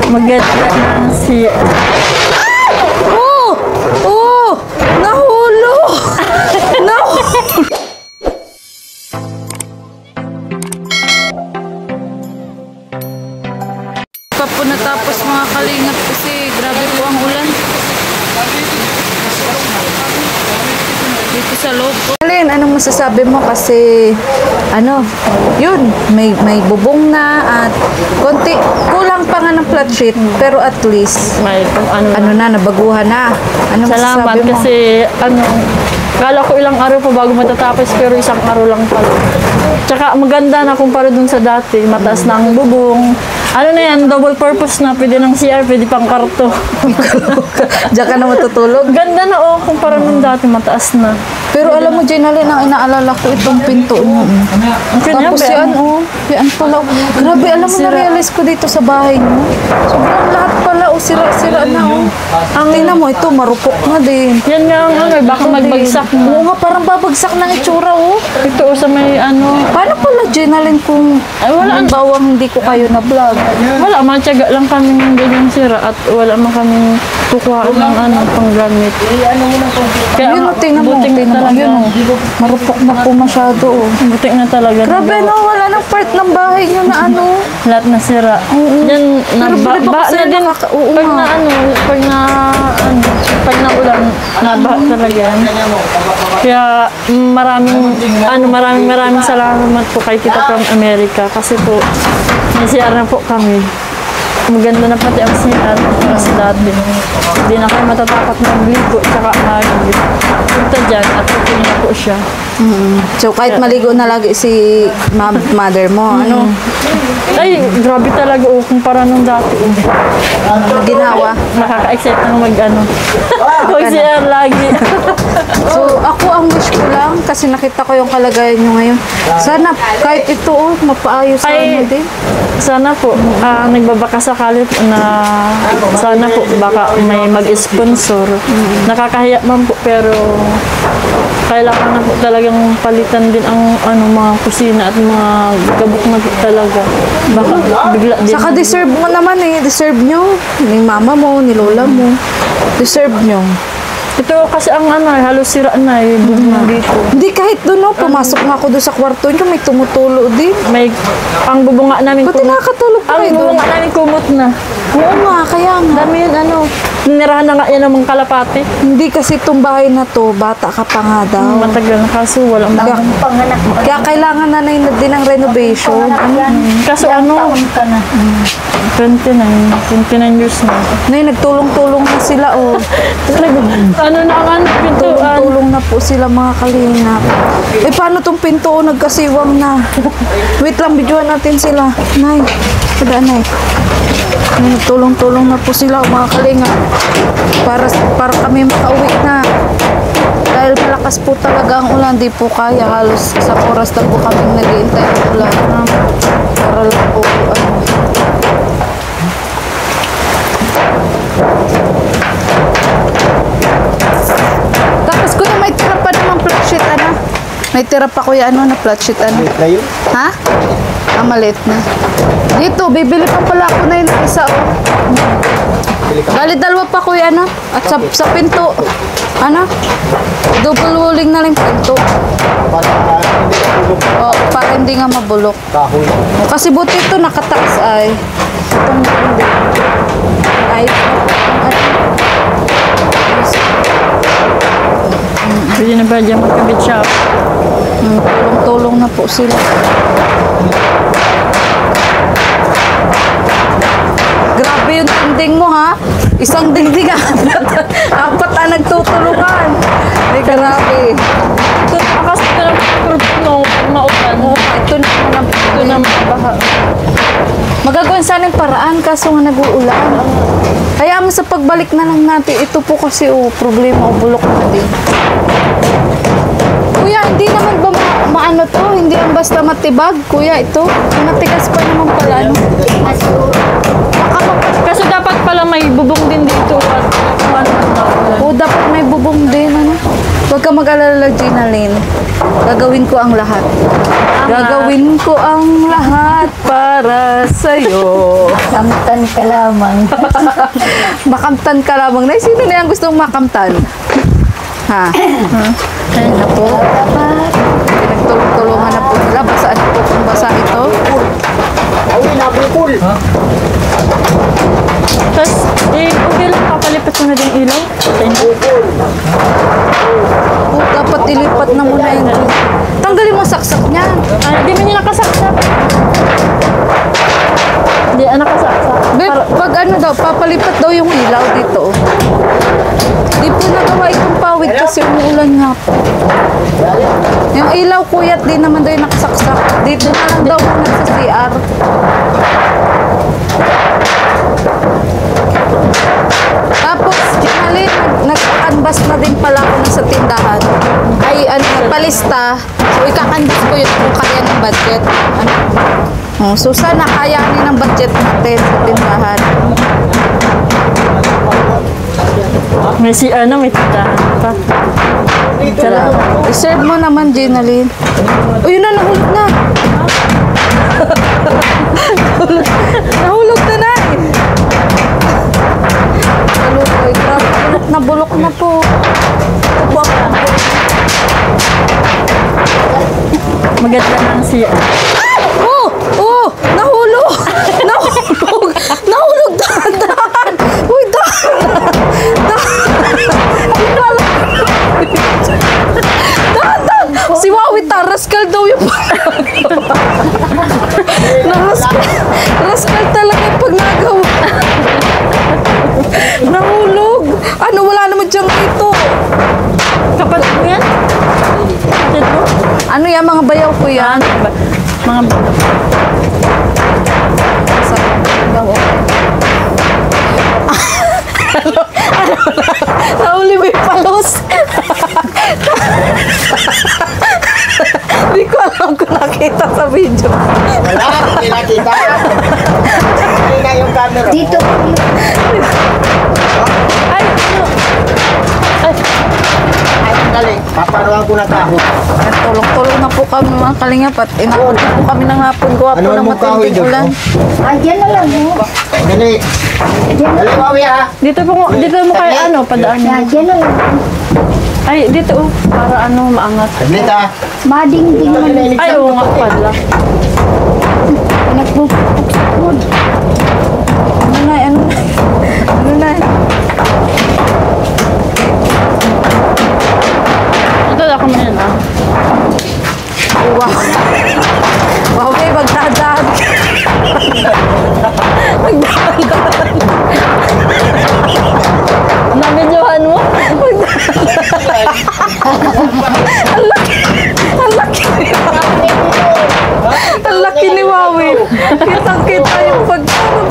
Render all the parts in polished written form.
Maganda na si... Oh! Oh! Nahulog! Nahulog! Pa po natapos mga kalingap kasi grabe po ang ulan. Dito sa loob po. Alin, anong masasabi mo kasi ano, yun, may bubong na at konti, kulang pa nga ng flat sheet pero at least May ano na, nabaguhan na. Anong Salamat masasabi mo? kasi kala ko ilang araw pa bago matatapos pero isang araw lang pala. Tsaka maganda na kumpara dun sa dati. Mataas na ang bubong. Ano na yan, double purpose na. Pwede ng CR, pwede pang karto. Diyan ka na matutulog. Ganda na kumpara nung dati, mataas na. Pero alam mo, Jenalyn, ang inaalala ko itong pinto mo. Tapos yan, yan pala. Grabe, alam mo, na-realize ko dito sa bahay mo. Sobrang lahat pala, sira-sira na, Ang tingnan mo, ito, marupok na din. Yan nga ang baka magbagsak na. Oo nga, parang babagsak ng itsura, Ito sa may Paano pala, Jenalyn, kung wala bawang hindi ko kayo na-vlog? Wala, matyaga lang kami ng ganyan sira at wala man kami kukuha ng panggamit. Kaya Yun, tingnan mo, yun, marupok na po masyado, Butik na talaga. Grabe, wala nang part ng bahay nyo na Lahat na sira. Yan, ba na din. Pag naulan, nabaha talaga yan. Kaya maraming salamat po kay Tita from America kasi po may CR na po kami. Maganda na pati ang CR kasi dati. Hindi na kayo matatakot magligo tsaka punta dyan at tutuloy na po siya. So, kahit maligo na lagi si mother mo, Ay, grabe talaga kumpara nung dati. Ginawa. Nakaka-excite ng mag-CR lagi. So, ako ang wish ko lang, kasi nakita ko yung kalagayan nyo ngayon. Sana, kahit ito, mapaayos mo din. Sana po, nagbabaka sakali po na sana po baka may mag-sponsor. Nakakahiya man po pero kailangan na po talagang palitan din ang mga kusina at mga gabok na po talaga. Baka bigla din. Saka deserve mo naman deserve nyo. Ni mama mo, ni lola mo. Deserve nyo. Ito kasi ang halos sira na dito. Hindi, kahit doon pumasok nga ako doon sa kwarto nyo, may tumutulo din. Ang bubunga namin Pati nakatulog pa Ang bubunga namin kumot na. Oo nga, kaya nga. Dami yun ninirahan na nga yan ng mga kalapati. Hindi kasi itong bahay na to, bata ka pa nga daw. Matagal na kaso walang panganak mo. Kaya kailangan na din ng renovation. Kaso 29 years na. Nagtulong-tulong na sila, Pintuan. Tulong na po sila mga kalingap. Paano tong pinto nagkasiwang na? Wait lang, videoan natin sila. Nay, Nay. Nagtulong-tulong na po sila mga kalingap. Para kami makauwi na. Dahil malakas po talaga ang ulan, di po kaya. Halos isang oras na po kami nag-iintay ng ulan. Para lang po, Tapos kuya, may tira pa naman flat sheet, May tira pa kuya, na flat sheet, Maliit na yun? Ha? Maliit na. Dito, bibili pa pala ako na yun isa, Bali, dalawa pa kuya, At sa pinto, double walling na lang pinto. Para hindi nga mabulok. Kahoy. Kasi buti ito nakataas ay. Itong Pwede na ba dyan magkabit siya? Tulong-tulong na po sila. Grabe yung dingding mo, Isang dingding, apat na nagtutulungan. Ay, grabe. Ito, akas ito lang maulan. Ito na baha. Magagawin sana yung paraan kaso nga nag-uulan. Kaya mo sa pagbalik na lang natin, ito po kasi problema bulok na din. Kuya, hindi naman ba maano to? Hindi ang basta matibag, kuya, ito. Matigas pa naman pala, Kasi dapat pala may bubong din dito at dapat may bubong din, Huwag ka mag-alala, Jenalyn. Gagawin ko ang lahat. Gagawin ko ang lahat para sa'yo. Samta Makamtan ka lamang. Makamtan ka lamang. Nay, sino na yung gustong makamtan? Ha? Ayun na po. Pinagtulong-tulungan na po nila. Basaan po kung basa ito. Tapos, okay lang, papalipat ko na din ilaw. Oh, dapat ilipat na muna yun. Tanggalin mo saksak niya. Di mo niya nakasaksak. Di, nakasaksak. Babe, pag ano daw, papalipat daw yung ilaw dito. Di po nagawa itong pawid kasi umuulan nga po. Yung ilaw kuyat, di naman daw yung nakasaksak. Dito na lang daw muna sa CR. Tapos, Jinalyn, nag-canvas na din pala ako na sa tindahan. Ay, palista. So, ika-canvas ko yun kung kaya ng budget. So, sana kayanin ng budget natin sa tindahan. May may tindahan pa. I-serve mo naman, Jinalyn. O, yun na, nahulog na. Nahulog na na eh. Ay, grabe, bulok na po. Maganda lang siya. Oh! Oh! Nahulog! Nahulog! Nahulog! Dahan! Uy, dahan! Dahan! Si Wawi Rascal daw yung Rascal talaga pag nagawa. Nahulog! Ano, wala naman dyan dito. Kapatid mo yan? Kapatid mo? Ano yan, mga bayaw ko yan? Mga Nahuli mo yung palos. Hindi ko alam kung nakita sa video. Wala, hindi nakita. Hindi na yung camera. Dito po yung Ay, ano? Ay, dali. Paparuan ko na kahoy. Tulong-tulong na po kami mga kalingap at inakot po kami ng hapon. Gawa po Ano ng mo kahoy matinding doon? ulan. Diyan na lang mo. Dali. Dali, Wawi ha. Dito mo kaya padaan niya. Diyan na lang. Ay, dito para maangat. Saglit ha. Mading-ding man. Ay, oo nga pala. Nagpupukpuk. Ano na, ano na. Ano na. Ito ako mo yan Wow. Wow, may magdadaan. Magdadaan. Nabidyohan mo? Ang laki ni Wawi. Kitang-kita yung pagkaroon.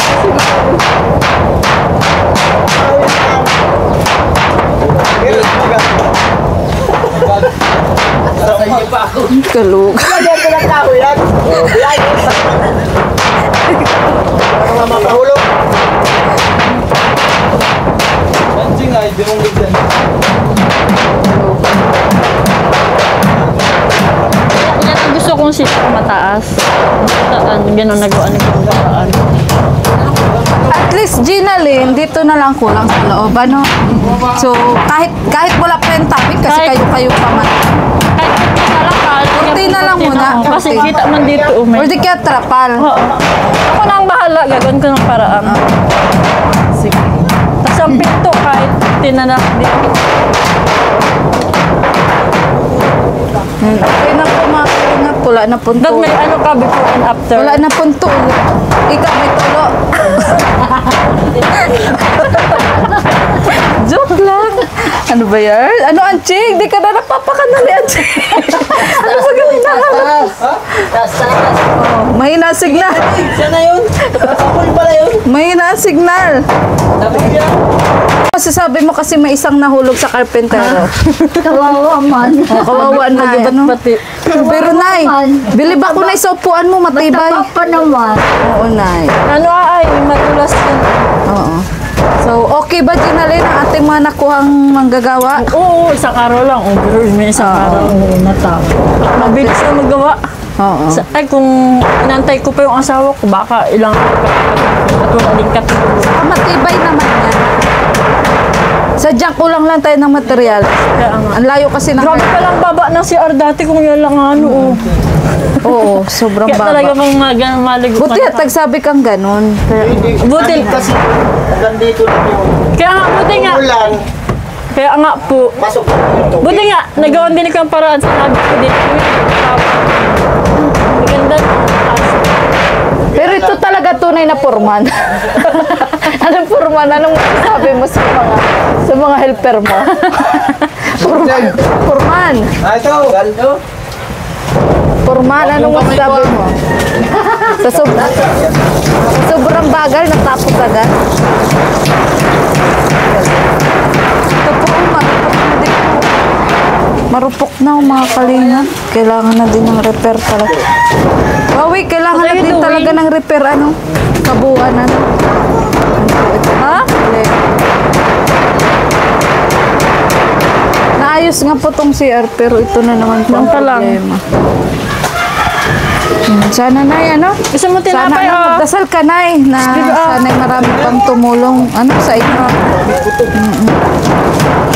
Kalug. Lagyan ko ng kahoy yan. Bilay. Para makahulog. Yan ang gusto kong sito mataas. Ganun nagawa ng paraan. At least, Jinalyn, dito na lang kulang sa loob, ano? So, kahit wala pa yung topic, kasi Kahit- kayo pa man. Kunti na lang muna. Kasi Kunti. kita man dito Or di kaya trapal. Oo. Ako na ang bahala. Gagawin ko ng paraan. Sige. Tapos ang pinto kahit tinanak dito. Okay na po mga kalingap. Wala na punto. Dog may ka before and after. Wala na punto. Ikaw may tulo. Joke lang. Ano ba yan? Ano, Anching? Di ka na napapakanali, Anching. Ano ba gawin na? Oh, mahina ang signal. Siya na yun. Apoy pala yun. Mahina ang signal. Dapat siya. Masasabi mo kasi may isang nahulog sa karpentero. Kawawa man. Kawawa na. Ano? Pati. Pero, Nay, bilib ako na sa upuan mo, matibay. Mataba pa naman. Oo, Nay. Ano ay, matulas din. Oo. So, okay ba, Jinalyn, ang ating mga nakuhang manggagawa? Oo, isang araw lang. Oh, pero may isang araw. Mabilis na magawa. Oo. Ay, kung inantay ko pa yung asawa ko, baka ilang araw pa. At wala din katulog. Matibay naman yan. Sadyang kulang lang tayo ng material. Kaya nga. Ang layo kasi ng... Grabe pa lang baba ng CR dati kung yan lang ano. Oo, sobrang Kaya talaga baba. mga maligo Buti at tagsabi kang ganun. Hindi. Buti- Kasi hanggang dito lang yung Kaya nga, buti nga. ulan. Kaya nga po. Pasok dito. Buti nga, nagawan din ko ang paraan sa nabi ko dito. Maganda. Pero ito talaga tunay na purman. Anong purman? Anong sabi mo sa mga helper mo? Purman. Ah, ito. Galdo. Purman, anong masasabi mo? Sa sobrang bagal, natapos agad. Ito po, marupok na mga kalingan. Kailangan na din ng repair talaga. Wawi, kailangan na din talaga ng repair, ano? Kabuuan, ano? Ha? Naayos nga po tong CR, pero ito na naman po ang Ganito lang. problema. Sana na ano? Gusto mo Sana tinapay, na magdasal ka na na sana marami pang tumulong ano sa inyo.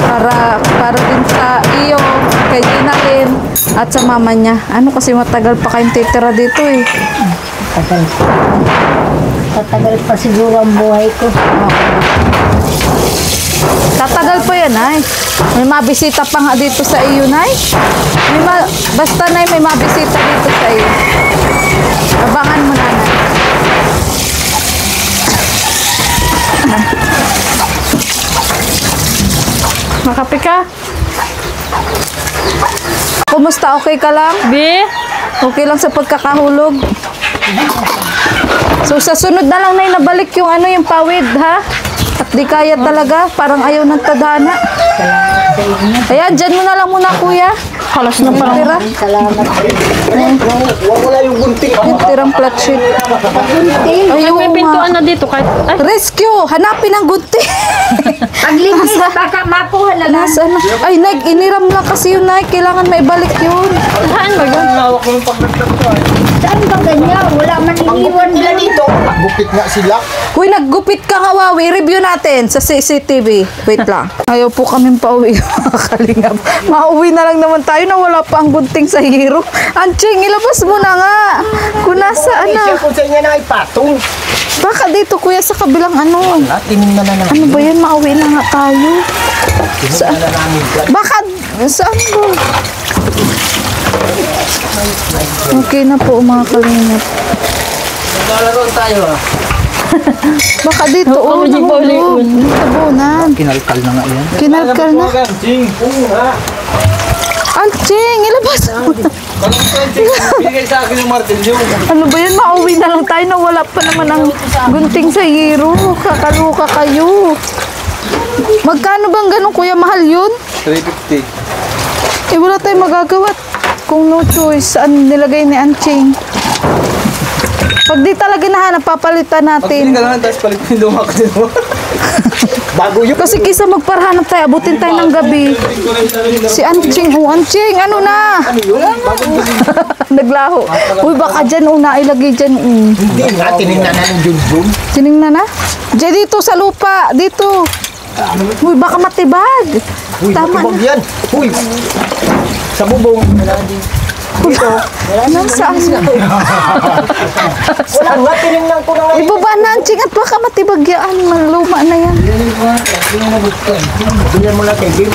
Para din sa iyo, kay Ginalyn at sa mama niya. Ano kasi matagal pa kayong titira dito eh. Tagal. Tatagal pa siguro ang buhay ko. Tatagal pa yan ay. May mabisita pa nga dito sa iyo, Nay. Basta Nay, may mabisita dito sa iyo. Abangan mo na, Nay. Makape ka? Kumusta? Okay ka lang? Bi? Okay lang sa pagkakahulog? So sa sunod na lang na nabalik yung ano yung pawid ha? At di kaya talaga, parang ayaw ng tadhana. Ayan, dyan mo na lang muna kuya. Halos na parang. Tira. Salamat. Wala yung gunting. Yung tirang flat sheet. Ay, Ayaw may pintuan na dito kahit. Ay, Rescue! Hanapin ang gunti. Paglinis, baka makuha na lang. Nasaan na? Ay, Nike, iniram lang kasi yun, Nike. Kailangan maibalik yun. saan ba yun? Hawak mo yung pagdagdag ko. Saan ba ganyan? Wala man iniwan Nila doon. dito. Gupit nga sila. Uy, naggupit ka nga, Wawi. Review natin sa CCTV. Wait lang. Ayaw po kami pauwi. Kalingap. Mauwi na lang naman tayo na wala pa ang gunting sa hero. Anching, ilabas mo na nga. Kung nasaan na. Siya kung sa inyo na ay patong. Baka dito, kuya, sa kabilang ano. Tingin na namin. Ano ba yan? Mauwi na nga tayo. Tingin na namin. Baka, saan ba? Okay na po, mga kalingap. Naglalaro tayo ah. Baka dito, oh, medyo nahulog. Tabunan. Kinalkal na nga yan. Kinalkal na. Anching, ilabas mo na. Bigay sa akin yung martilyo. Ano ba yan? Mauwi na lang tayo na wala pa naman ang gunting sa hero. Kakaluka kayo. Magkano bang ganun, kuya? Mahal yun? 350. Eh, wala tayong magagawa. Kung no choice, saan nilagay ni Anching? Pag di talaga nahanap, papalitan natin. lang, tapos palit mo yung lumak mo. Bago yun. Kasi kisa magparhanap tayo, abutin tayo ng gabi. Si Anching, oh Anching, ano na? Naglaho. Uy, baka dyan, ilagay dyan. Hindi nga, tinignan na ng Junjun. Tinignan na? Diyan dito sa lupa, dito. Uy, baka matibag. Uy, Tama matibag na. yan. Uy, sa bubong. Nasaan na? Wala nga, tinignan ko na nga. Ibaba na, Anching, at baka matibag yan. Maluma na yan. Bilhan mo lang kay Jim.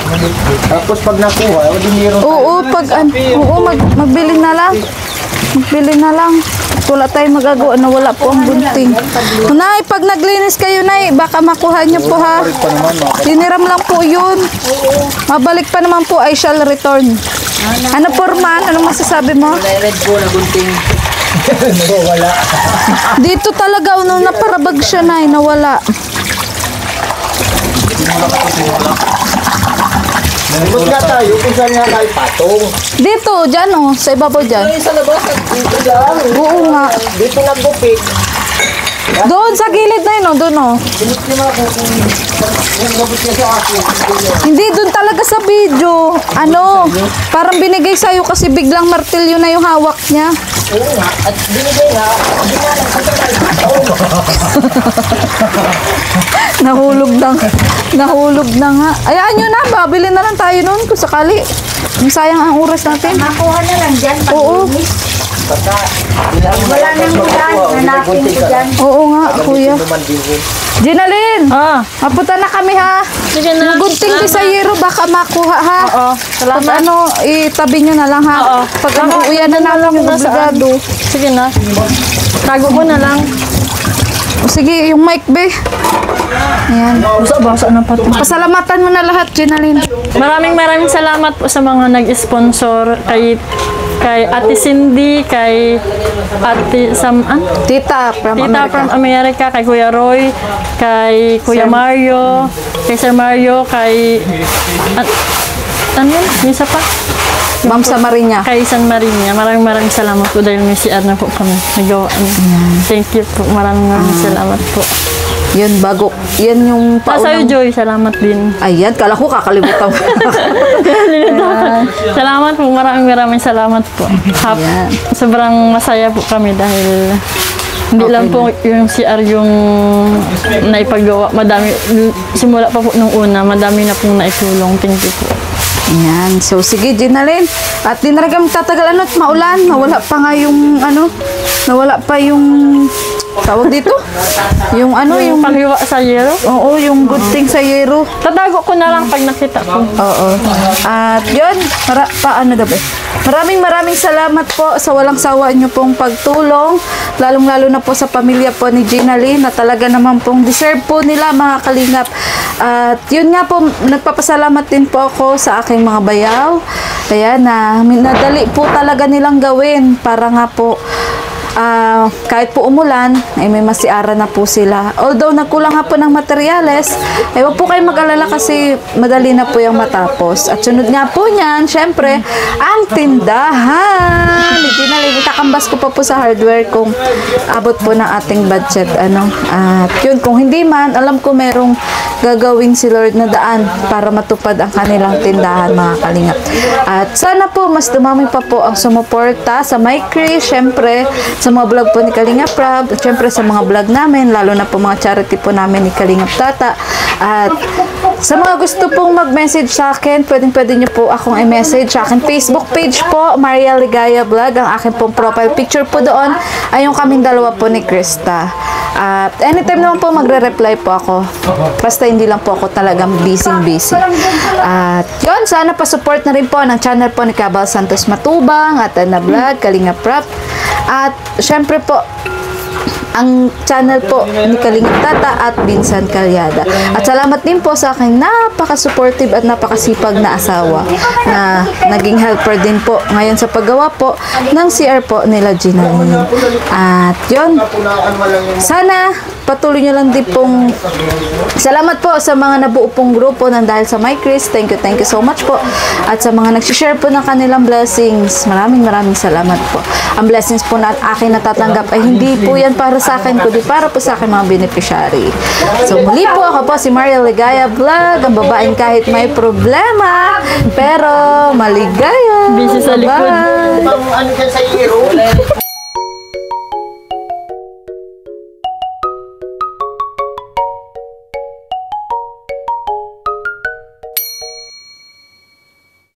Tapos pag nakuha, o dinero tayo. Oo, magbili na lang. Magbili na lang. Wala tayong magagawa na wala po ang gunting. Nay, pag naglinis kayo, Nay, baka makuha niyo po ha. Diniram lang po yun. Mabalik pa naman po, I shall return. Ano po, Roman? Anong masasabi mo? Red po na gunting. Wala. Dito talaga, nung naparabag siya, Nay, nawala. Nalibot nga tayo kung saan nga tayo patong. Dito, dyan oh, sa ibabaw dyan. Sa labas, dito lang. Oo nga. Dito naggupit. Doon, sa gilid na yun, oh, doon oh. Hindi, doon talaga sa video. Ano, parang binigay sa'yo kasi biglang martilyo na yung hawak niya. Oo nga. At binigay nga, hindi nga lang kasabay. Oo. Nahulog na nga. Ayaan nyo na, babili na lang tayo noon kung sakali. Sayang ang oras natin. Makuha na lang dyan. Oo. Wala nang ulan. Hanapin ko dyan. Oo nga, kuya. Ginalyn! Ah, Mapunta na kami ha. sige na. Yung gunting ti sa yero, baka makuha ha. Oo, Pag salamat. ano, itabi nyo na lang ha. Oo. Pag ano, uyan na namin yung obligado. Sige na. Tago ko na lang. O sige, yung mic be. Ayan. Basa na pa to. Pasalamatan mo na lahat, Ginalyn. Maraming salamat po sa mga nag-sponsor kay Ate Cindy, kay Ate Tita from Tita America. from America, kay Kuya Roy, kay Kuya Mario, kay Sir Mario, kay ano yun? Yung isa pa? Ma'am Samariña. Kay San Marina. Maraming salamat po dahil may CR na po kami nagawa. Thank you po. Maraming salamat po. Yun, bago. Yan yung Sa'yo, Joy, salamat din. Ayan, kala ko kakalimutan mo. Salamat po. Maraming salamat po. Ayan. Sobrang masaya po kami dahil hindi lang po yung CR yung naipagawa. Madami, simula pa po nung una, madami na pong naitulong. Thank you po. Ayan. So, sige, Ginalyn. At di na rin kami tatagal. Ano, maulan. Nawala pa nga yung, nawala pa yung, tawag dito? Yung Yung panghiwa sa yero, oo, yung good thing sa yero. tatago ko na lang pag nakita ko. Oo. At yun, paano gabi? Maraming salamat po sa walang sawa niyo pong pagtulong, lalong-lalo na po sa pamilya po ni Ginalyn na talaga naman pong deserve po nila mga kalingap. At yun nga po, nagpapasalamat din po ako sa aking mga bayaw. Ayan na, nadali po talaga nilang gawin para nga po kahit po umulan, ay may masiara na po sila. Although nagkulang nga po ng materyales, ay wag po kayong mag-alala kasi madali na po yung matapos. At sunod nga po niyan, syempre, ang tindahan. Hindi na lang, itakambas ko pa po sa hardware kung abot po ng ating budget. At yun, kung hindi man, alam ko merong gagawin si Lord na daan para matupad ang kanilang tindahan, mga kalingap. At sana po, mas dumami pa po ang sumuporta sa MyCree, syempre, sa mga vlog po ni Kalingap Rab, at syempre sa mga vlog namin, lalo na po mga charity po namin ni Kalingap Tata. At sa mga gusto pong mag-message sa akin, pwede nyo po akong i-message sa akin Facebook page po, Maria Ligaya Vlog. Ang akin pong profile picture po doon ay yung kaming dalawa po ni Krista. At anytime naman po magre-reply po ako. Basta hindi lang po ako talagang busy. At yun, sana pa-support na rin po ng channel po ni Cabal Santos Matubang at Ana Vlog, Kalingap Rap. At syempre po, ang channel po ni Kalingap Tata at Binsan Calyada. At salamat din po sa aking napaka-supportive at napakasipag na asawa na naging helper din po ngayon sa paggawa po ng CR po nila Ginalyn. At yun, sana patuloy nyo lang din pong salamat po sa mga nabuo pong grupo ng Dahil sa MyCree. Thank you so much po. At sa mga nagsishare po ng kanilang blessings, maraming salamat po. Ang blessings po na akin natatanggap ay hindi po yan para sa akin, kundi para po sa akin mga beneficiary. So muli po, ako po si Maria Ligaya Vlog, ang babaeng kahit may problema, pero maligaya. Busy sa likod. Bye! Ano dyan sa iro?